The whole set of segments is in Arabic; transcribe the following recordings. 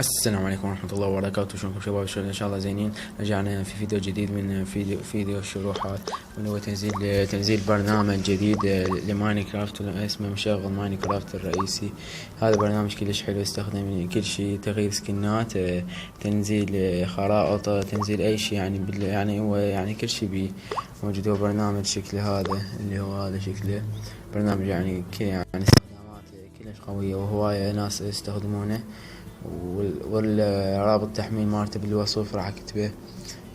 السلام عليكم ورحمة الله وبركاته. شلونكم شباب؟ شلون إن شاء الله زينين. رجعنا في فيديو جديد من فيديو الشروحات، واللي هو تنزيل برنامج جديد لماينكرافت اسمه مشغل ماينكرافت الرئيسي. هذا برنامج كلش حلو، يستخدم كل شيء، تغيير سكنات، تنزيل خرائط، تنزيل أي شيء، يعني هو يعني كل شيء بيه موجود. هو برنامج شكله هذا، اللي هو هذا شكله برنامج يعني استخدامات كلش قوية، وهواية ناس يستخدمونه. والرابط تحميل مالته بالوصف راح اكتبه.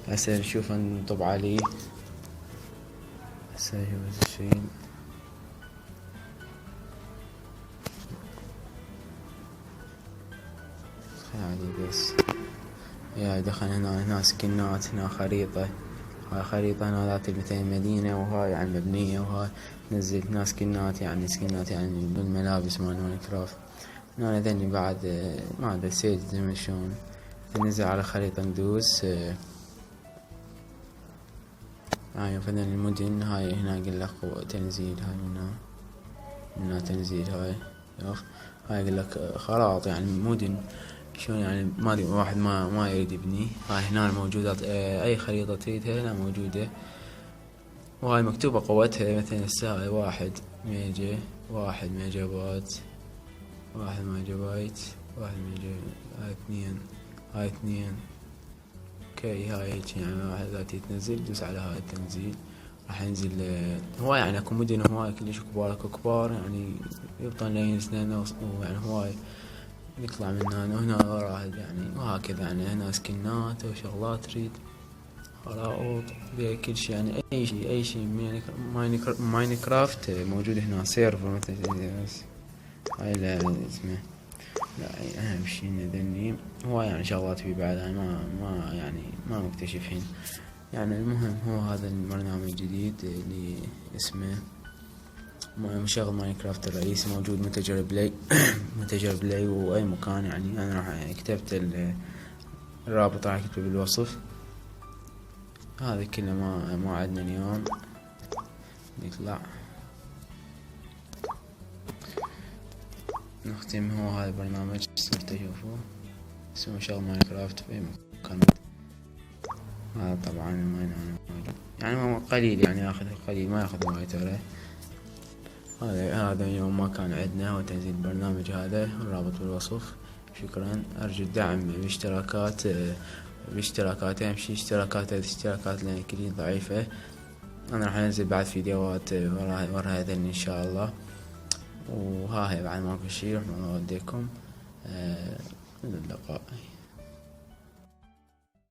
هسه نشوف نطب عليه. هسه نشوف الشي عليه بس. يا دخل هنا سكنات، هنا خريطة، هاي خريطة، هنا ذات مثل مدينة، وهاي يعني مبنية، وهاي نزل هنا سكنات، يعني بالملابس مال ماينكرافت. هنا ذني بعد ما ادري سيج زي ما شلون ننزل على خريطة ندوس. هاي مثلا المدن، هاي هنا قل لك تنزيل، هاي هنا تنزيل، هاي قل لك خرائط يعني مدن شلون، يعني ما ادري واحد ما يريد يبني. هاي هنا موجودة اي خريطة تريدها هنا موجودة، وهاي مكتوبة قوتها. مثلا الساعة واحد ميجا بايت، واحد ميجا بايت، واحد ميجا، هاي اثنين اوكي. هاي هيك يعني واحد ذاتي تنزل، دوس على هاي التنزيل راح ينزل. هواي يعني اكو مدن هواي كلش كبار يعني يبطل لين سنين، ويعني هواي يطلع من هنا وهنا واحد يعني، وهكذا يعني. هنا سكنات وشغلات تريد، خرائط بيها كل شي، يعني اي شي ماينكرافت موجود هنا. سيرفر مثل بس هاي لا اسمه، لا اهم شي ذني هو يعني شغلات فيه بعد، يعني ما يعني ما مكتشفين يعني. المهم هو هذا البرنامج الجديد اللي اسمه مشغل ماينكرافت الرئيسي، موجود متجر بلاي متجر بلاي واي مكان. يعني انا راح كتبت الرابط، راح اكتبه بالوصف. هذا كله ما عندنا اليوم. نطلع نختم. هو هذا البرنامج صرت اشوفه اسمه مشغل ماينكرافت في اي مكان. هذا طبعا يعني هو قليل، يعني ياخذ قليل، ما ياخذ وايد ترى. هذا اليوم ما كان عندنا هو تنزيل البرنامج هذا، الرابط بالوصف. شكرا. ارجو الدعم باشتراكات امشي اشتراكات لان كلش ضعيفة. انا راح انزل بعد فيديوهات ورا هذا ان شاء الله. وها هي بعد ماكو شي، راح نوديكم. الى اللقاء.